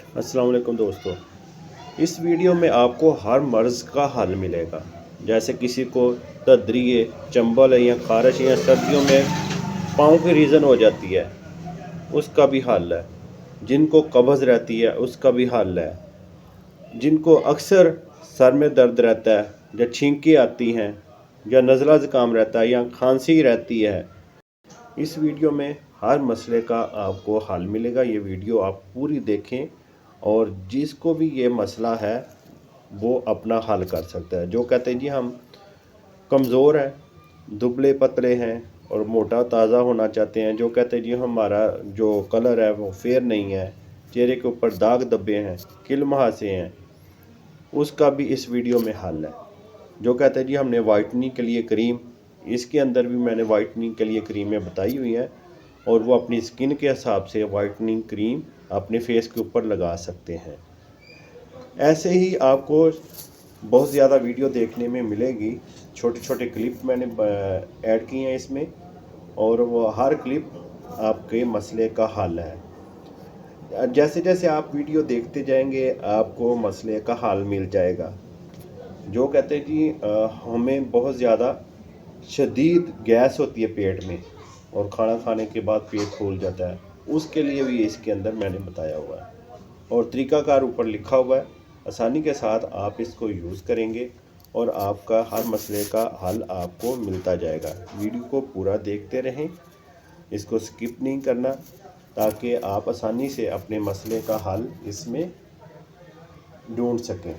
अस्सलाम वालेकुम दोस्तों। इस वीडियो में आपको हर मर्ज़ का हल मिलेगा। जैसे किसी को तदरी है, चंबल है या ख़ारिश या सर्दियों में पाँव की रीज़न हो जाती है, उसका भी हल है। जिनको कब्ज़ रहती है उसका भी हल है। जिनको अक्सर सर में दर्द रहता है या छींकें आती हैं या नज़ला ज़ुकाम रहता है या खांसी रहती है, इस वीडियो में हर मसले का आपको हल मिलेगा। ये वीडियो आप पूरी देखें और जिसको भी ये मसला है वो अपना हल कर सकता है। जो कहते हैं जी हम कमज़ोर हैं, दुबले पतले हैं और मोटा ताज़ा होना चाहते हैं, जो कहते हैं जी हमारा जो कलर है वो फेयर नहीं है, चेहरे के ऊपर दाग धब्बे हैं, किल मुहासे हैं, उसका भी इस वीडियो में हल है। जो कहते हैं जी हमने वाइटनिंग के लिए क्रीम, इसके अंदर भी मैंने वाइटनिंग के लिए क्रीमें बताई हुई हैं और वो अपनी स्किन के हिसाब से वाइटनिंग क्रीम अपने फेस के ऊपर लगा सकते हैं। ऐसे ही आपको बहुत ज़्यादा वीडियो देखने में मिलेगी। छोटे छोटे क्लिप मैंने ऐड किए हैं इसमें और वो हर क्लिप आपके मसले का हल है। जैसे जैसे आप वीडियो देखते जाएंगे आपको मसले का हल मिल जाएगा। जो कहते हैं जी हमें बहुत ज़्यादा शदीद गैस होती है पेट में और खाना खाने के बाद पेट फूल जाता है, उसके लिए भी इसके अंदर मैंने बताया हुआ है और तरीक़ाकार ऊपर लिखा हुआ है। आसानी के साथ आप इसको यूज़ करेंगे और आपका हर मसले का हल आपको मिलता जाएगा। वीडियो को पूरा देखते रहें, इसको स्किप नहीं करना, ताकि आप आसानी से अपने मसले का हल इसमें ढूंढ सकें।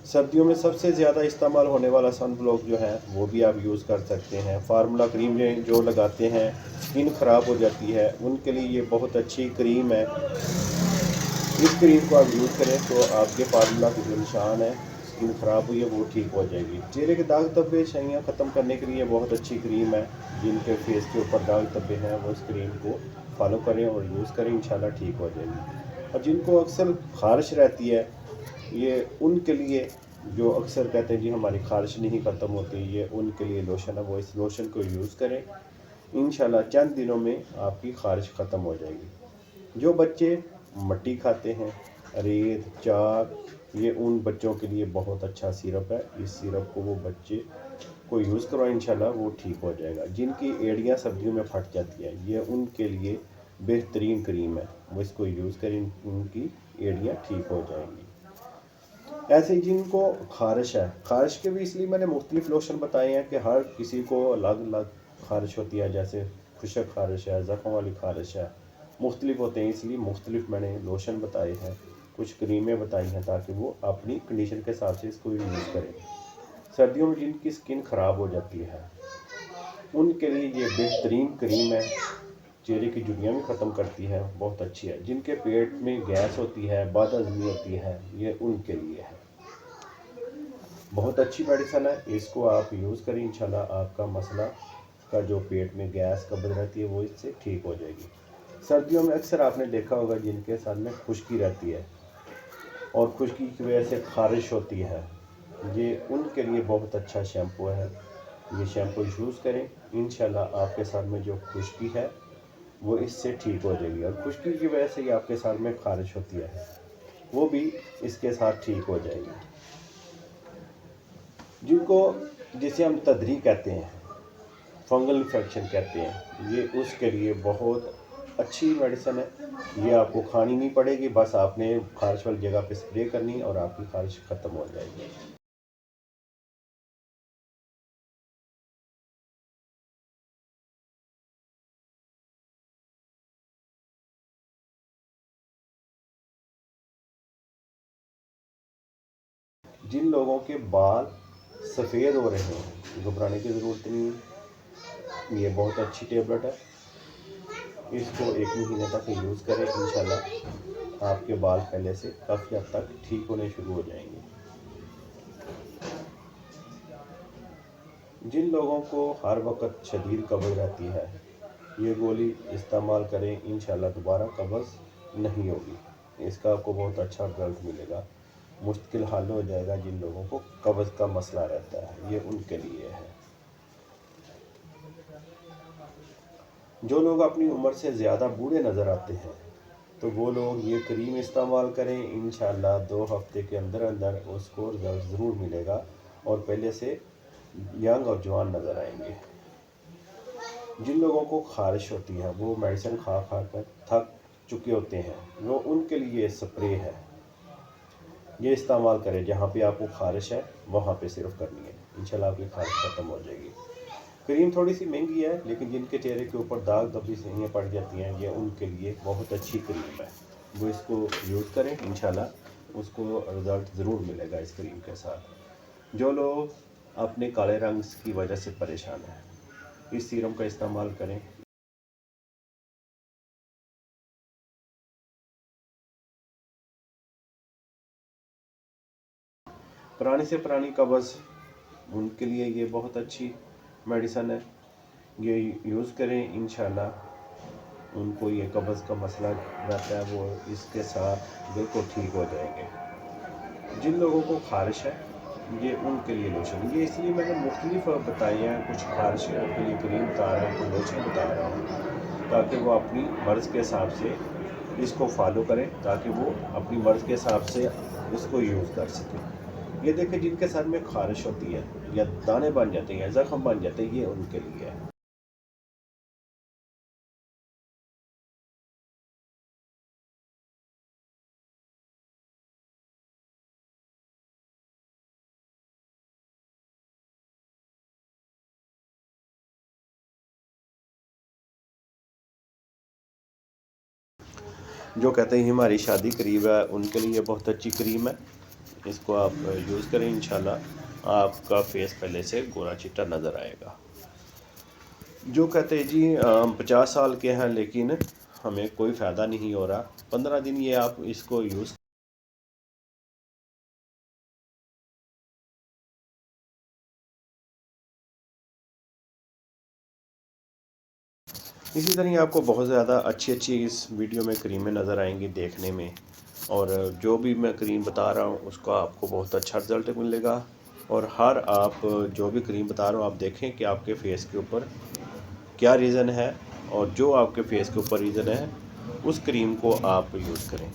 सर्दियों में सबसे ज़्यादा इस्तेमाल होने वाला सन ब्लॉक जो है वो भी आप यूज़ कर सकते हैं। फार्मूला क्रीम जो लगाते हैं, स्किन ख़राब हो जाती है, उनके लिए ये बहुत अच्छी क्रीम है। इस क्रीम को आप यूज़ करें तो आपके फार्मूला के जो निशान है, स्किन ख़राब हुई है, वो ठीक हो जाएगी। चेहरे के दाग धब्बे शाइयाँ ख़त्म करने के लिए बहुत अच्छी क्रीम है। जिनके फेस के ऊपर दाग धब्बे हैं वो इस क्रीम को फॉलो करें और यूज़ करें, इंशाल्लाह ठीक हो जाएगी। और जिनको अक्सर ख़ारिश रहती है, ये उनके लिए जो अक्सर कहते हैं जी हमारी ख़ारिश नहीं ख़त्म होती, ये उनके लिए लोशन है, वो इस लोशन को यूज़ करें, इंशाल्लाह चंद दिनों में आपकी ख़ारिश ख़त्म हो जाएगी। जो बच्चे मट्टी खाते हैं, रेत, चाक, ये उन बच्चों के लिए बहुत अच्छा सिरप है। इस सिरप को वो बच्चे को यूज़ करो, इंशाल्लाह वो ठीक हो जाएगा। जिनकी एड़ियाँ सर्दियों में फट जाती हैं, ये उनके लिए बेहतरीन क्रीम है, वो इसको यूज़ करें, उनकी एड़ियाँ ठीक हो जाएंगी। ऐसे ही जिनको ख़ारिश है, ख़ारिश के भी इसलिए मैंने मुख्तलिफ़ लोशन बताए हैं कि हर किसी को अलग अलग ख़ारिश होती है। जैसे खुशक ख़ारिश है, ज़ख़म वाली ख़ारिश है, मुख्तलिफ़ होते हैं, इसलिए मुख्तलिफ़ मैंने लोशन बताए हैं, कुछ क्रीमें बताई हैं, ताकि वो अपनी कंडीशन के हिसाब से इसको यूज़ करें। सर्दियों में जिनकी स्किन ख़राब हो जाती है उनके लिए ये बेहतरीन क्रीम है, चेहरे की झुर्रियाँ भी ख़त्म करती है, बहुत अच्छी है। जिनके पेट में गैस होती है, बदहज़मी होती है, ये उनके लिए है। बहुत अच्छी मेडिसन है, इसको आप यूज़ करें, इंशाल्लाह आपका मसला का जो पेट में गैस कब्ज़ रहती है वो इससे ठीक हो जाएगी। सर्दियों में अक्सर आपने देखा होगा जिनके सर में खुश्की रहती है और खुश्की की वजह से ख़ारिश होती है, ये उनके लिए बहुत अच्छा शैम्पू है। ये शैम्पू यूज़ करें, इंशाल्लाह आपके सर में जो खुश्की है वो इससे ठीक हो जाएगी और खुश्की की वजह से ही आपके सर में ख़ारिश होती है, वो भी इसके साथ ठीक हो जाएगी। जिनको जिसे हम तदरी कहते हैं, फंगल इन्फेक्शन कहते हैं, ये उसके लिए बहुत अच्छी मेडिसिन है। ये आपको खानी नहीं पड़ेगी, बस आपने ख़ारिश वाली जगह पे स्प्रे करनी और आपकी ख़ारिश ख़त्म हो जाएगी। जिन लोगों के बाल सफ़ेद हो रहे हैं, घबराने की ज़रूरत नहीं है, ये बहुत अच्छी टेबलेट है। इसको 1 महीने तक यूज़ करें, इंशाल्लाह आपके बाल पहले से काफ़ी हद तक ठीक होने शुरू हो जाएंगे। जिन लोगों को हर वक्त शदीद कब्ज़ रहती है, ये गोली इस्तेमाल करें, इंशाल्लाह दोबारा कब्ज़ नहीं होगी। इसका आपको बहुत अच्छा रिज़ल्ट मिलेगा। मुश्किल हल हो जाएगा। जिन लोगों को कब्ज़ का मसला रहता है, ये उनके लिए है। जो लोग अपनी उम्र से ज़्यादा बूढ़े नज़र आते हैं, तो वो लोग ये क्रीम इस्तेमाल करें, इंशाल्लाह 2 हफ्ते के अंदर अंदर उसको रिज़ल्ट ज़रूर मिलेगा और पहले से यंग और जवान नज़र आएंगे। जिन लोगों को खारिश होती है, वो मेडिसिन खा खा कर थक चुके होते हैं, वो उनके लिए स्प्रे है। ये इस्तेमाल करें, जहाँ पे आपको खारिश है वहाँ पे सिर्फ करनी है, इंशाल्लाह आपकी खारिश ख़त्म हो जाएगी। क्रीम थोड़ी सी महंगी है, लेकिन जिनके चेहरे के ऊपर दाग धब्बी सही पड़ जाती हैं, ये उनके लिए बहुत अच्छी क्रीम है। वो इसको यूज़ करें, इंशाल्लाह उसको रिज़ल्ट ज़रूर मिलेगा इस क्रीम के साथ। जो लोग अपने काले रंग की वजह से परेशान हैं, इस सीरम का इस्तेमाल करें। पुरानी से पुरानी कब्ज़, उनके लिए ये बहुत अच्छी मेडिसन है। ये यूज़ करें, इंशाल्लाह उनको ये कब्ज़ का मसला रहता है, वो इसके साथ बिल्कुल ठीक हो जाएंगे। जिन लोगों को खारिश है, ये उनके लिए लोशन, ये इसलिए मैंने मुख्तलिफ बताए हैं। कुछ खारिश के लिए क्रीम बता रहा हूँ, कुछ लोशन बता रहा हूँ, ताकि वो अपनी मर्ज़ के हिसाब से इसको फॉलो करें, ताकि वो अपनी मर्ज़ के हिसाब से इसको यूज़ कर सकें। ये देखें, जिनके सर में खारिश होती है या दाने बन जाते हैं, ज़ख्म बन जाते हैं, ये उनके लिए है। जो कहते हैं हमारी शादी करीब है, उनके लिए बहुत अच्छी क्रीम है। इसको आप यूज़ करें, इंशाल्लाह आपका फेस पहले से गोरा चिट्टा नज़र आएगा। जो कहते हैं जी 50 साल के हैं लेकिन हमें कोई फ़ायदा नहीं हो रहा, 15 दिन ये आप इसको यूज़। इसी तरह आपको बहुत ज़्यादा अच्छी अच्छी इस वीडियो में क्रीमें नज़र आएंगी देखने में, और जो भी मैं क्रीम बता रहा हूँ उसका आपको बहुत अच्छा रिज़ल्ट मिलेगा। और हर आप जो भी क्रीम बता रहा हूँ, आप देखें कि आपके फेस के ऊपर क्या रीज़न है, और जो आपके फेस के ऊपर रीज़न है उस क्रीम को आप यूज़ करें।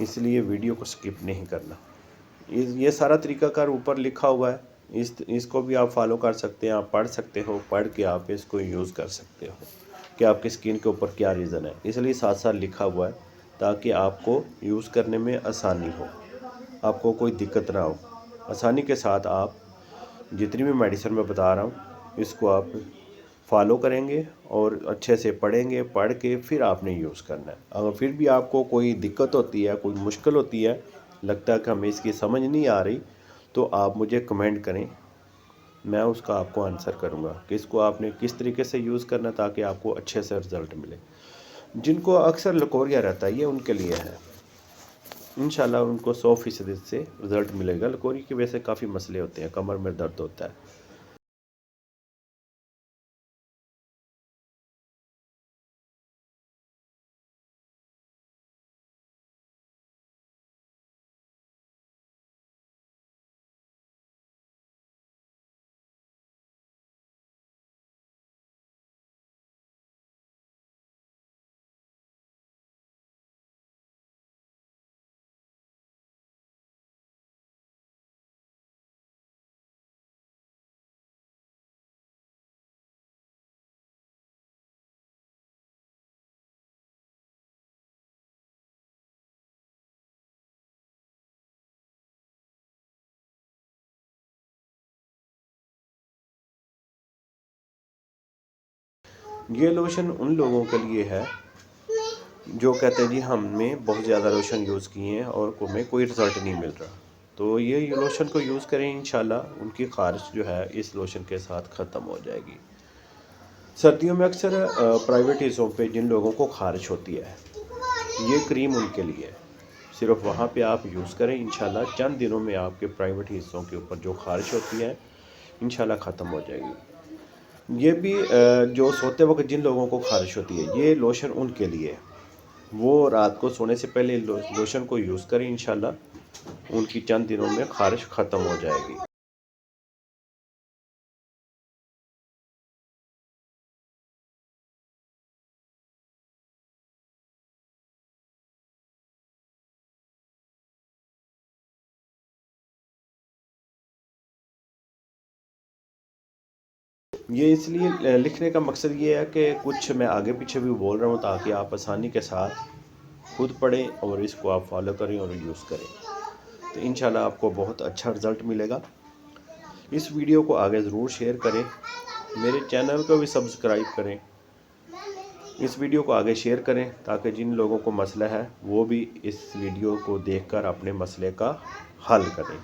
इसलिए वीडियो को स्किप नहीं करना। ये सारा तरीक़ाकार ऊपर लिखा हुआ है, इसको भी आप फॉलो कर सकते हैं, आप पढ़ सकते हो, पढ़ के आप इसको यूज़ कर सकते हो कि आपकी स्किन के ऊपर क्या रीज़न है। इसलिए साथ साथ लिखा हुआ है, ताकि आपको यूज़ करने में आसानी हो, आपको कोई दिक्कत ना हो। आसानी के साथ आप जितनी भी मेडिसिन मैं बता रहा हूँ, इसको आप फॉलो करेंगे और अच्छे से पढ़ेंगे, पढ़ के फिर आपने यूज़ करना है। अगर फिर भी आपको कोई दिक्कत होती है, कोई मुश्किल होती है, लगता है कि हमें इसकी समझ नहीं आ रही, तो आप मुझे कमेंट करें, मैं उसका आपको आंसर करूँगा कि इसको आपने किस तरीके से यूज़ करना, ताकि आपको अच्छे से रिज़ल्ट मिले। जिनको अक्सर लकोरिया रहता है, ये उनके लिए है। इंशाल्लाह उनको 100% से रिज़ल्ट मिलेगा। लकोरी की वजह से काफ़ी मसले होते हैं, कमर में दर्द होता है। ये लोशन उन लोगों के लिए है जो कहते हैं जी हमने बहुत ज़्यादा लोशन यूज़ किए हैं और हमें कोई रिज़ल्ट नहीं मिल रहा। तो ये लोशन को यूज़ करें, इंशाल्लाह उनकी ख़ारिश जो है इस लोशन के साथ ख़त्म हो जाएगी। सर्दियों में अक्सर प्राइवेट हिस्सों पे जिन लोगों को ख़ारिश होती है, ये क्रीम उनके लिए है। सिर्फ वहाँ पे आप यूज़ करें, इंशाल्लाह चंद दिनों में आपके प्राइवेट हिस्सों के ऊपर जो ख़ारिश होती है इंशाल्लाह ख़त्म हो जाएगी। ये भी जो सोते वक्त जिन लोगों को ख़ारिश होती है, ये लोशन उनके लिए है। वो रात को सोने से पहले लोशन को यूज़ करें, इंशाल्लाह उनकी चंद दिनों में ख़ारिश ख़त्म हो जाएगी। ये इसलिए लिखने का मकसद ये है कि कुछ मैं आगे पीछे भी बोल रहा हूँ ताकि आप आसानी के साथ खुद पढ़ें और इसको आप फॉलो करें और यूज़ करें, तो इंशाल्लाह आपको बहुत अच्छा रिज़ल्ट मिलेगा। इस वीडियो को आगे ज़रूर शेयर करें, मेरे चैनल को भी सब्सक्राइब करें। इस वीडियो को आगे शेयर करें ताकि जिन लोगों को मसला है वो भी इस वीडियो को देखकर अपने मसले का हल करें।